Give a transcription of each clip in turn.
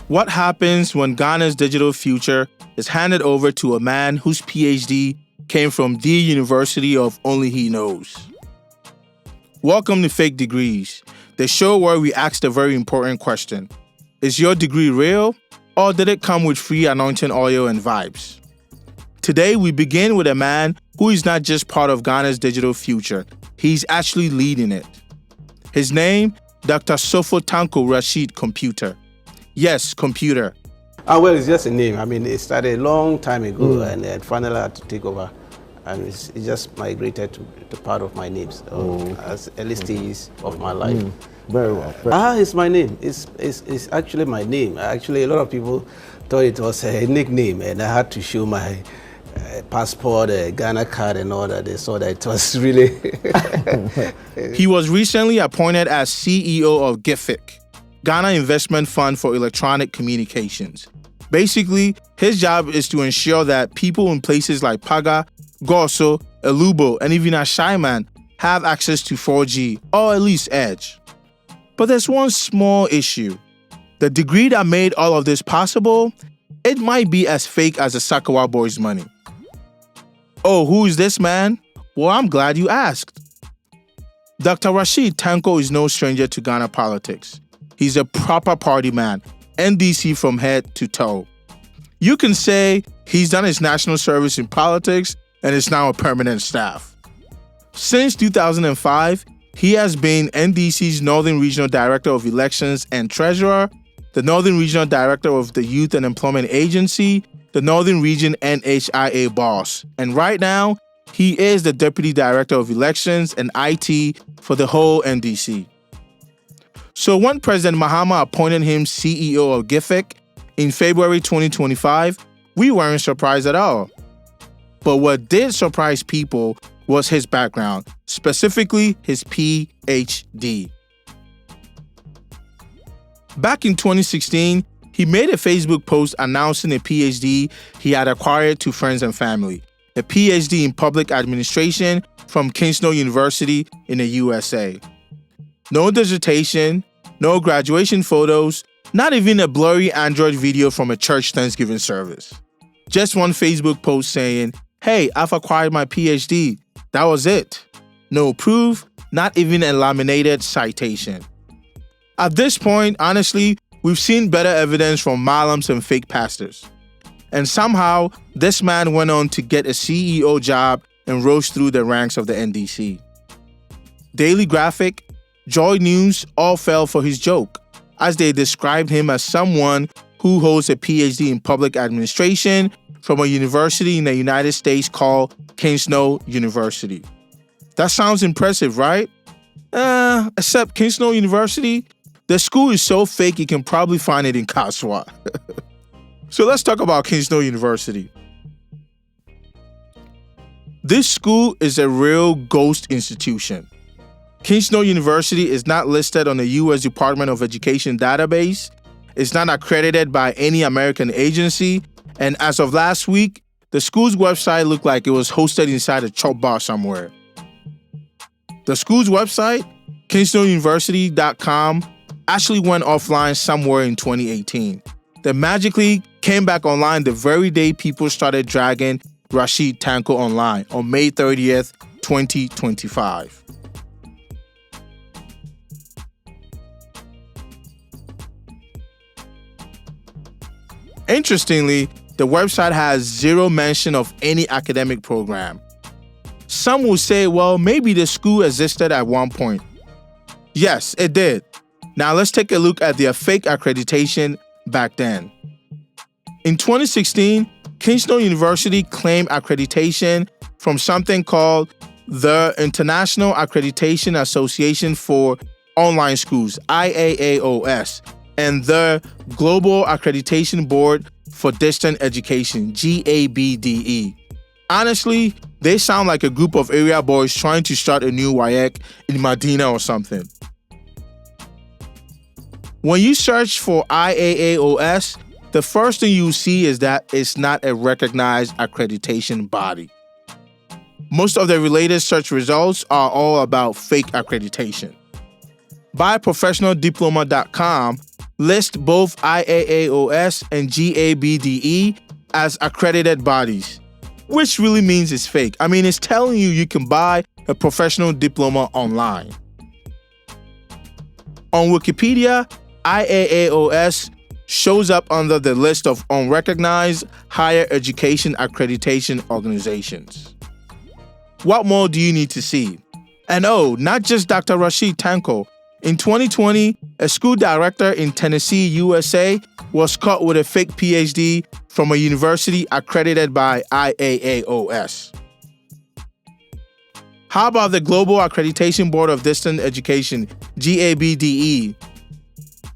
What happens when Ghana's digital future is handed over to a man whose PhD came from the University of Only He Knows? Welcome to Fake Degrees, the show where we ask the very important question: is your degree real, or did it come with free anointing oil and vibes? Today, we begin with a man who is not just part of Ghana's digital future, he's actually leading it. His name, Dr. Tanko Rashid Computer. Yes, computer. Well, it's just a name. I mean, it started a long time ago, and then finally I had to take over. And it just migrated to part of my names as early stages of my life. Very well. It's my name. It's actually my name. Actually, a lot of people thought it was a nickname, and I had to show my passport, Ghana card, and all that. They saw that it was really. He was recently appointed as CEO of GIFIC, Ghana Investment Fund for Electronic Communications. Basically, his job is to ensure that people in places like Paga, Goso, Elubo, and even Ashaiman have access to 4G, or at least Edge. But there's one small issue. The degree that made all of this possible, it might be as fake as the Sakawa boys' money. Oh, who is this man? Well, I'm glad you asked. Dr. Rashid Tanko is no stranger to Ghana politics. He's a proper party man, NDC from head to toe. You can say he's done his national service in politics and is now a permanent staff. Since 2005, he has been NDC's Northern Regional Director of Elections and Treasurer, the Northern Regional Director of the Youth and Employment Agency, the Northern Region NHIA boss, and right now, he is the Deputy Director of Elections and IT for the whole NDC. So when President Mahama appointed him CEO of GIFIC in February 2025, we weren't surprised at all. But what did surprise people was his background, specifically his PhD. Back in 2016, he made a Facebook post announcing a PhD he had acquired to friends and family, a PhD in public administration from Kingsnow University in the USA. No dissertation, no graduation photos, not even a blurry Android video from a church Thanksgiving service. Just one Facebook post saying, "Hey, I've acquired my PhD." That was it. No proof, not even a laminated citation. At this point, honestly, we've seen better evidence from Malams and fake pastors. And somehow, this man went on to get a CEO job and rose through the ranks of the NDC. Daily Graphic, Joy News all fell for his joke, as they described him as someone who holds a PhD in public administration from a university in the United States called Kingsnow University. That sounds impressive, right? Except Kingsnow University, the school is so fake you can probably find it in Kaswa. So let's talk about Kingsnow University. This school is a real ghost institution. Kingsnow University is not listed on the U.S. Department of Education database. It's not accredited by any American agency. And as of last week, the school's website looked like it was hosted inside a chop bar somewhere. The school's website, kingsnowuniversity.com, actually went offline somewhere in 2018. They magically came back online the very day people started dragging Rashid Tanko online on May 30th, 2025. Interestingly, the website has zero mention of any academic program. Some will say, well, maybe the school existed at one point. Yes, it did. Now let's take a look at their fake accreditation back then. In 2016, Kingsnow University claimed accreditation from something called the International Accreditation Association for Online Schools, IAAOS, and the Global Accreditation Board for Distant Education, GABDE. Honestly, they sound like a group of area boys trying to start a new WAEC in Medina or something. When you search for IAAOS, the first thing you see is that it's not a recognized accreditation body. Most of the related search results are all about fake accreditation. BioprofessionalDiploma.com list both IAAOS and GABDE as accredited bodies, which really means it's fake. I mean, it's telling you can buy a professional diploma online. On Wikipedia, IAAOS shows up under the list of unrecognized higher education accreditation organizations. What more do you need to see? And not just Dr. Rashid Tanko. In 2020, a school director in Tennessee, USA, was caught with a fake PhD from a university accredited by IAAOS. How about the Global Accreditation Board of Distance Education, GABDE?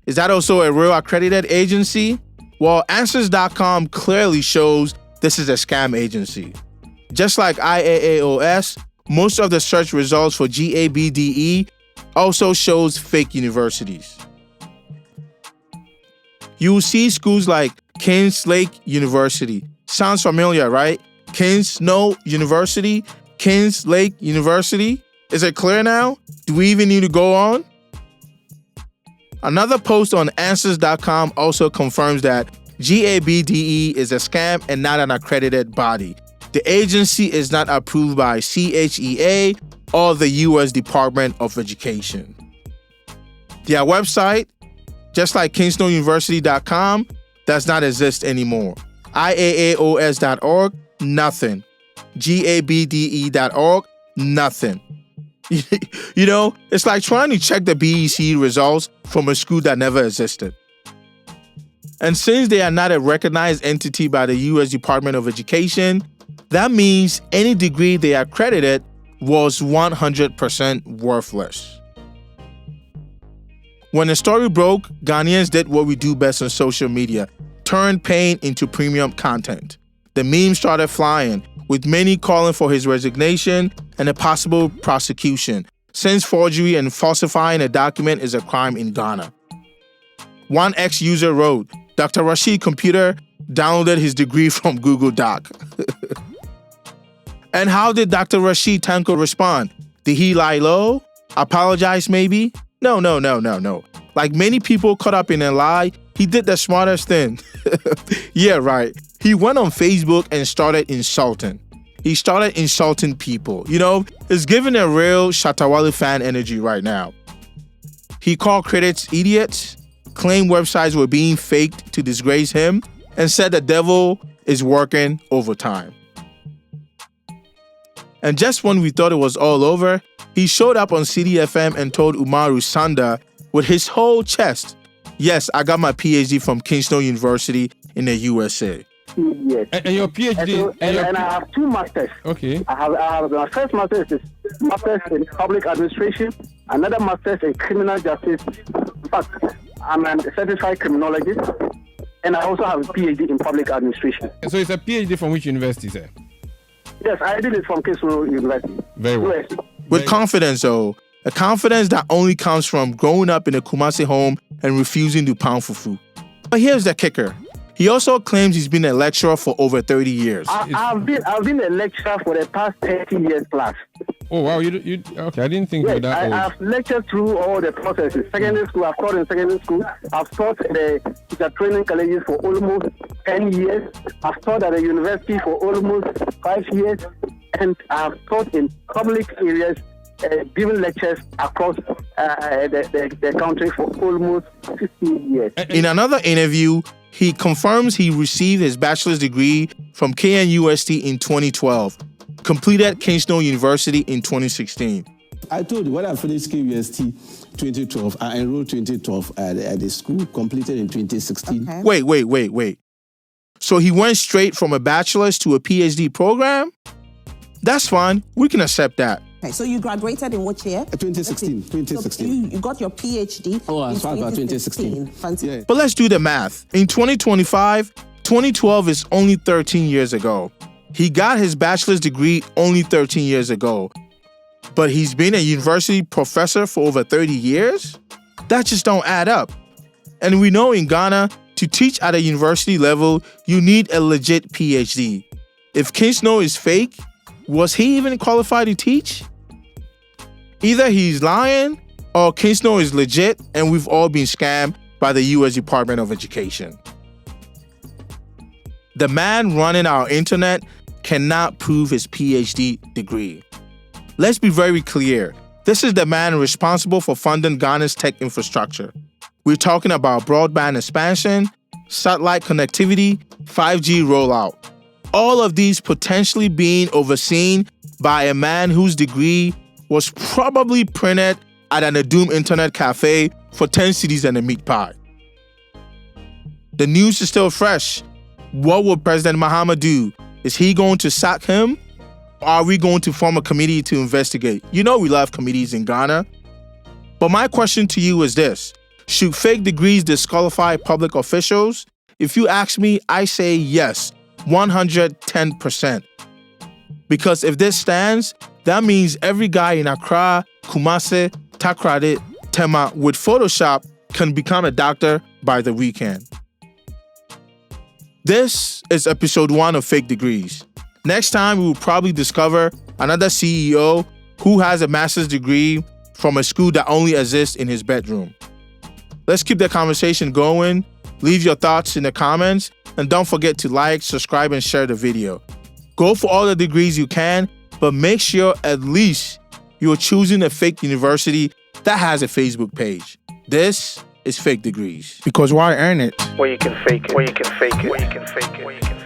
Is that also a real accredited agency? Well, Answers.com clearly shows this is a scam agency. Just like IAAOS, most of the search results for GABDE also shows fake universities. You will see schools like Kingsnow University. Sounds familiar, right? Kingsnow University, Kingsnow University. Is it clear now? Do we even need to go on? Another post on Answers.com also confirms that GABDE is a scam and not an accredited body. The agency is not approved by CHEA or the U.S. Department of Education. Their website, just like KingsnowUniversity.com, does not exist anymore. IAAOS.org, nothing. GABDE.org, nothing. You know, it's like trying to check the BEC results from a school that never existed. And since they are not a recognized entity by the U.S. Department of Education, that means any degree they accredited was 100% worthless. When the story broke, Ghanaians did what we do best on social media, turned pain into premium content. The memes started flying, with many calling for his resignation and a possible prosecution, since forgery and falsifying a document is a crime in Ghana. One ex-user wrote, Dr. Rashid Computer downloaded his degree from Google Doc. And how did Dr. Rashid Tanko respond? Did he lie low? Apologize maybe? No. Like many people caught up in a lie, he did the smartest thing. Yeah, right. He went on Facebook and started insulting. He started insulting people. You know, it's giving a real Shatawale fan energy right now. He called critics idiots, claimed websites were being faked to disgrace him, and said the devil is working overtime. And just when we thought it was all over, he showed up on CDFM and told Umaru Sanda with his whole chest, yes, I got my PhD from Kingsnow University in the USA. Yes. And your PhD? And I have two masters. Okay. I have my first master is master's in public administration, another master's in criminal justice. In fact, I'm a certified criminologist, and I also have a PhD in public administration. So it's a PhD from which university, sir? Yes, I did it from Kingsnow University. Very well. US. With confidence, though. A confidence that only comes from growing up in a Kumasi home and refusing to pound fufu. But here's the kicker. He also claims he's been a lecturer for over 30 years. I've been a lecturer for the past 30 years plus. Oh, wow. You okay, I didn't think you were that old. I've lectured through all the processes. Secondary school, I've taught in secondary school. I've taught in the teacher training colleges for almost 10 years. I've taught at the university for almost 5 years. And I've taught in public areas, giving lectures across the country for almost 15 years. In another interview, he confirms he received his bachelor's degree from KNUST in 2012, completed Kingsnow University in 2016. I told you, when I finished KUST 2012, I enrolled 2012 at the school, completed in 2016. Okay. Wait. So he went straight from a bachelor's to a PhD program? That's fine. We can accept that. Okay, so you graduated in what year? 2016. So you got your PhD as far as 2016. Fantastic. Yeah. But let's do the math. In 2025, 2012 is only 13 years ago. He got his bachelor's degree only 13 years ago. But he's been a university professor for over 30 years? That just don't add up. And we know in Ghana, to teach at a university level, you need a legit PhD. If Kingsnow is fake, was he even qualified to teach? Either he's lying or Kingsnow is legit and we've all been scammed by the U.S. Department of Education. The man running our internet cannot prove his PhD degree. Let's be very clear. This is the man responsible for funding Ghana's tech infrastructure. We're talking about broadband expansion, satellite connectivity, 5G rollout. All of these potentially being overseen by a man whose degree was probably printed at an Adum internet cafe for 10 cedis and a meat pie. The news is still fresh. What will President Mahama do? Is he going to sack him? Or are we going to form a committee to investigate? You know we love committees in Ghana. But my question to you is this. Should fake degrees disqualify public officials? If you ask me, I say yes, 110%. Because if this stands, that means every guy in Accra, Kumasi, Takoradi, Tema with Photoshop can become a doctor by the weekend. This is episode 1 of Fake Degrees. Next time, we will probably discover another CEO who has a master's degree from a school that only exists in his bedroom. Let's keep the conversation going. Leave your thoughts in the comments, and don't forget to like, subscribe, and share the video. Go for all the degrees you can, but make sure at least you're choosing a fake university that has a Facebook page. This is Fake Degrees. Because why earn it? Where you can fake it. Where you can fake it. Where you can fake it. Where you can